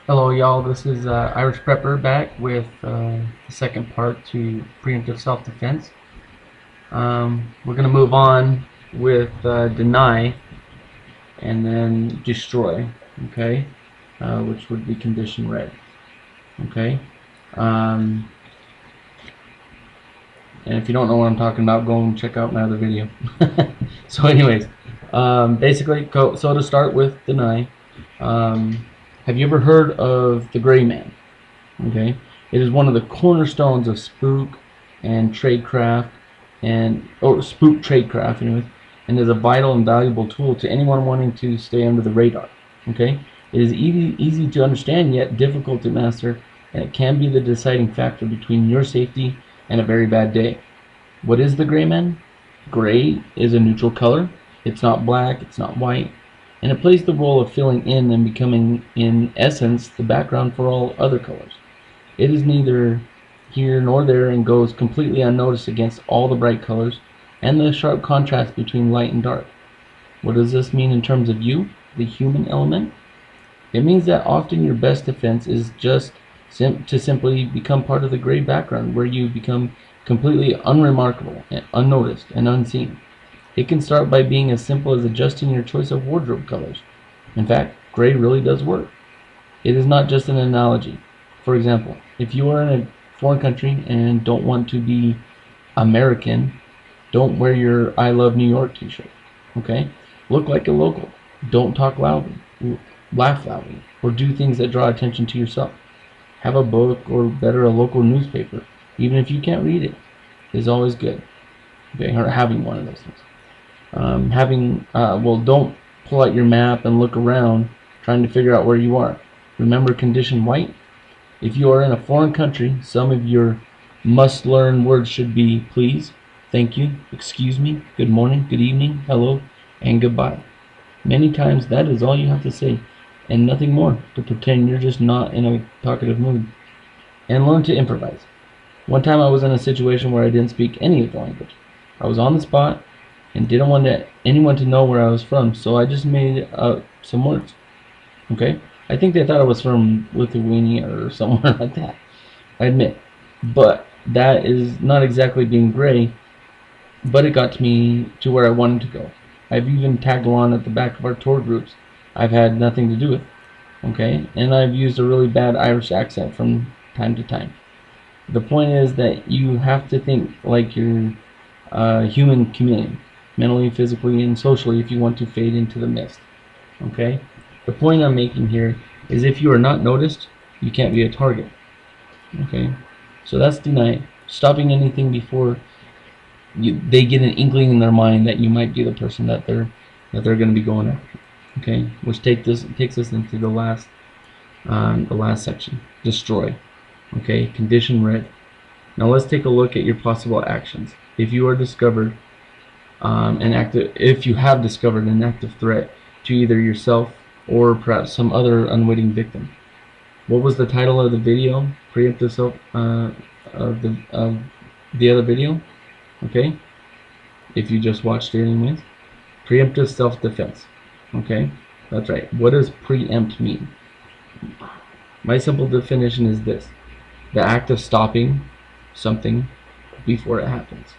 Hello y'all, this is Irish Prepper back with the second part to Preemptive Self Defense. We're going to move on with deny and then destroy, okay, which would be condition red, okay. Um, and if you don't know what I'm talking about, go and check out my other video. So anyways, basically, so to start with deny, have you ever heard of the gray man? Okay, it is one of the cornerstones of spook and tradecraft, spook tradecraft, anyways, and is a vital and valuable tool to anyone wanting to stay under the radar. Okay, it is easy to understand yet difficult to master, and it can be the deciding factor between your safety and a very bad day. What is the gray man? Gray is a neutral color. It's not black, it's not white, and it plays the role of filling in and becoming, in essence, the background for all other colors. It is neither here nor there and goes completely unnoticed against all the bright colors and the sharp contrast between light and dark. What does this mean in terms of you, the human element? It means that often your best defense is just to simply become part of the gray background where you become completely unremarkable, and unnoticed, and unseen. It can start by being as simple as adjusting your choice of wardrobe colors. In fact, gray really does work. It is not just an analogy. For example, if you are in a foreign country and don't want to be American, don't wear your I Love New York t-shirt. Okay? Look like a local. Don't talk loudly, laugh loudly, or do things that draw attention to yourself. Have a book, or better, a local newspaper. Even if you can't read it, is always good. Okay, or having one of those things. Don't pull out your map and look around trying to figure out where you are. Remember condition white? If you are in a foreign country, some of your must-learn words should be please, thank you, excuse me, good morning, good evening, hello, and goodbye. Many times that is all you have to say, and nothing more, to pretend you're just not in a talkative mood. And learn to improvise. One time I was in a situation where I didn't speak any of the language. I was on the spot and didn't want anyone to know where I was from, so I just made up some words. Okay? I think they thought I was from Lithuania or somewhere like that. I admit. But that is not exactly being gray, but it got me to where I wanted to go. I've even tagged along at the back of our tour groups I've had nothing to do with. Okay? And I've used a really bad Irish accent from time to time. The point is that you have to think like you're a human chameleon, mentally, physically, and socially, if you want to fade into the mist. Okay? The point I'm making here is if you are not noticed, you can't be a target. Okay? So that's deny. Stopping anything before they get an inkling in their mind that you might be the person that they're going to be going after. Okay? Which takes us into the last section. Destroy. Okay? Condition red. Now let's take a look at your possible actions. If you are discovered if you have discovered an active threat to either yourself or perhaps some other unwitting victim. What was the title of the video? Preemptive self of the other video. Okay, if you just watched it anyways. Preemptive self defense. Okay, that's right. What does preempt mean? My simple definition is this: the act of stopping something before it happens.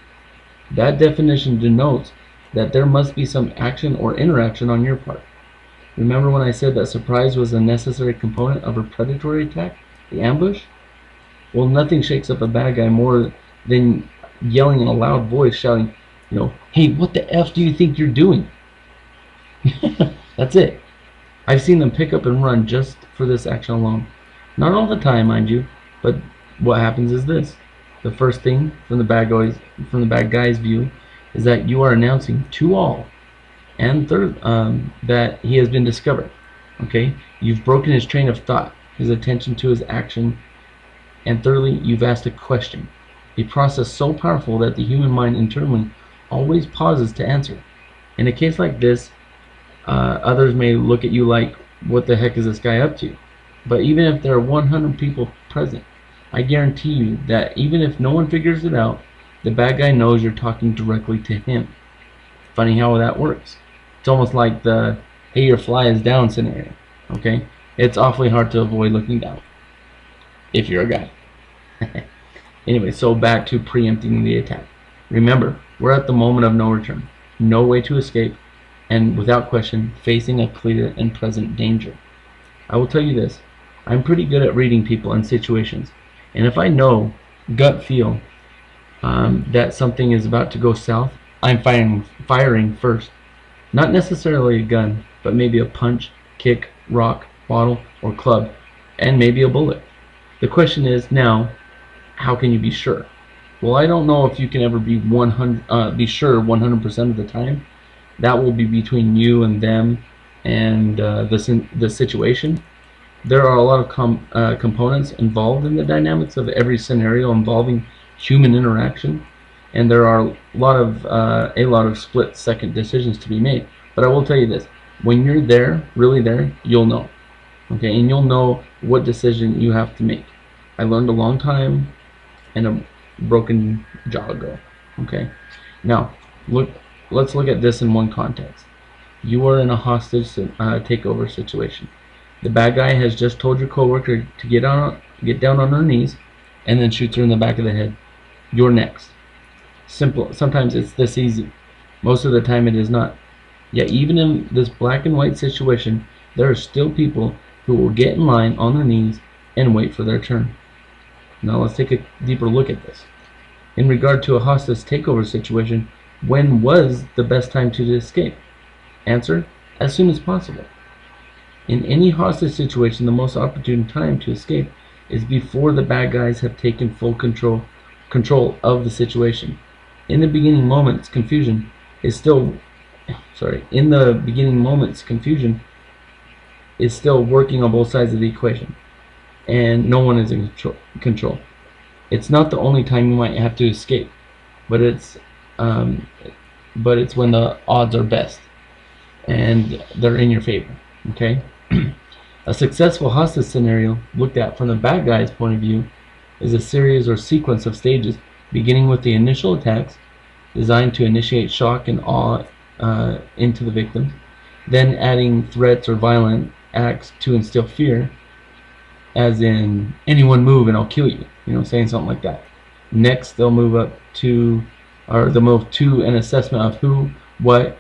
That definition denotes that there must be some action or interaction on your part. Remember when I said that surprise was a necessary component of a predatory attack, the ambush? Well, nothing shakes up a bad guy more than yelling in a loud voice, shouting, hey, what the F do you think you're doing? That's it. I've seen them pick up and run just for this action alone. Not all the time, mind you, but what happens is this. The first thing from the bad guy's view is that you are announcing to all, and third, that he has been discovered. Okay, you've broken his train of thought, his attention to his action, and thirdly, you've asked a question, a process so powerful that the human mind internally always pauses to answer. In a case like this, others may look at you like, what the heck is this guy up to? But even if there are 100 people present, I guarantee you that even if no one figures it out, the bad guy knows you're talking directly to him. Funny how that works. It's almost like the hey, your fly is down scenario. Okay? It's awfully hard to avoid looking down if you're a guy. Anyway, so back to preempting the attack. Remember, we're at the moment of no return, no way to escape, and without question, facing a clear and present danger. I will tell you this, I'm pretty good at reading people and situations, and if I know, gut feel, that something is about to go south, I'm firing first. Not necessarily a gun, but maybe a punch, kick, rock, bottle, or club, and maybe a bullet. The question is now, how can you be sure? Well, I don't know if you can ever be be sure 100% of the time. That will be between you and them and the situation. There are a lot of components involved in the dynamics of every scenario involving human interaction, and there are a lot of split-second decisions to be made. But I will tell you this: when you're there, really there, you'll know. Okay, and you'll know what decision you have to make. I learned a long time and a broken jaw ago. Okay, now let's look at this in one context. You are in a hostage takeover situation. The bad guy has just told your coworker to get down on her knees, and then shoots her in the back of the head. You're next. Simple. Sometimes it's this easy. Most of the time it is not. Yet even in this black and white situation, there are still people who will get in line on their knees and wait for their turn. Now let's take a deeper look at this. In regard to a hostage takeover situation, when was the best time to escape? Answer: as soon as possible. In any hostage situation, the most opportune time to escape is before the bad guys have taken full control of the situation. In the beginning moments, confusion is still working on both sides of the equation, and no one is in control. It's not the only time you might have to escape, but it's when the odds are best and they're in your favor. Okay. A successful hostage scenario, looked at from the bad guy's point of view, is a series or sequence of stages beginning with the initial attacks designed to initiate shock and awe into the victim, then adding threats or violent acts to instill fear, as in anyone move and I'll kill you, saying something like that. Next they'll move to an assessment of who, what,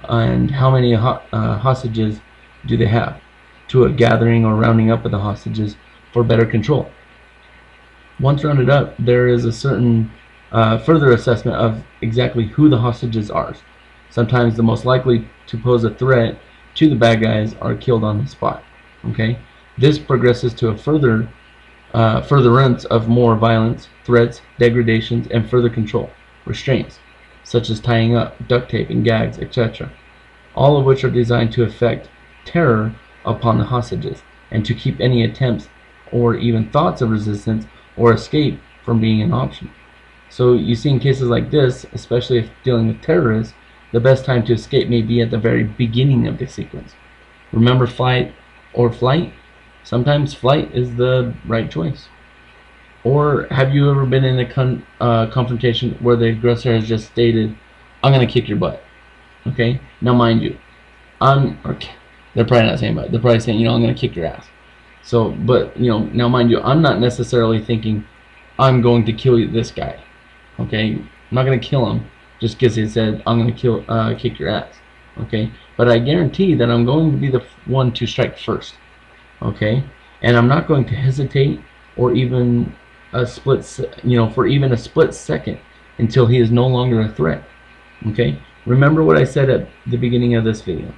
and how many hostages do they have, to a gathering or rounding up of the hostages for better control. Once rounded up, there is a certain further assessment of exactly who the hostages are. Sometimes the most likely to pose a threat to the bad guys are killed on the spot. Okay, this progresses to a furtherance of more violence, threats, degradations, and further control, restraints, such as tying up, duct tape, and gags, etc. All of which are designed to effect terror upon the hostages and to keep any attempts or even thoughts of resistance or escape from being an option. So you see, in cases like this, especially if dealing with terrorists, the best time to escape may be at the very beginning of the sequence. Remember fight or flight? Sometimes flight is the right choice. Or have you ever been in a confrontation where the aggressor has just stated, "I'm going to kick your butt"? Okay, now mind you, they're probably not saying butt. They're probably saying, "I'm going to kick your ass." So, but now mind you, I'm not necessarily thinking I'm going to kill this guy. Okay, I'm not going to kill him just because he said I'm going to kick your ass. Okay, but I guarantee that I'm going to be the one to strike first. Okay, and I'm not going to hesitate or even for even a split second until he is no longer a threat. Okay, remember what I said at the beginning of this video.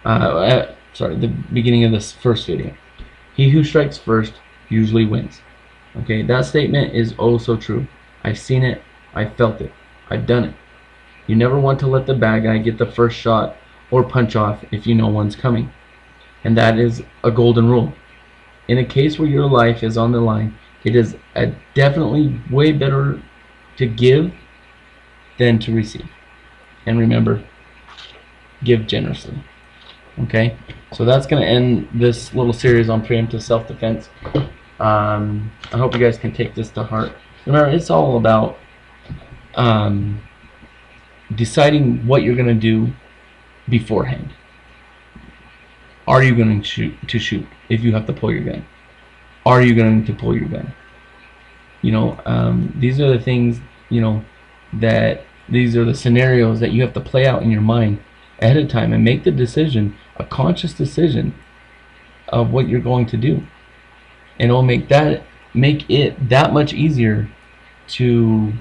The beginning of this first video. He who strikes first usually wins. Okay, that statement is oh so true. I've seen it, I've felt it, I've done it. You never want to let the bad guy get the first shot or punch off if you know one's coming. And that is a golden rule. In a case where your life is on the line, it is definitely way better to give than to receive. And remember, give generously. Okay, so that's going to end this little series on preemptive self-defense. I hope you guys can take this to heart. Remember, it's all about deciding what you're going to do beforehand. Are you going to shoot? if you have to pull your gun? Are you going to pull your gun? You know, these are the things, you know, that these are the scenarios that you have to play out in your mind ahead of time and make the decision, a conscious decision of what you're going to do. And it'll make it that much easier to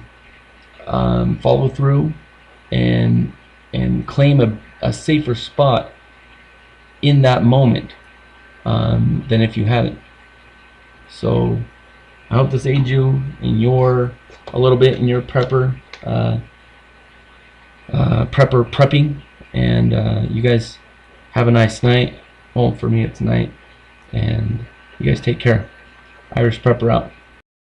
follow through and claim a safer spot in that moment than if you hadn't. So I hope this aids you in a little bit in your prepping, and you guys have a nice night. Well, for me it's night, and you guys take care. Irish Prepper out.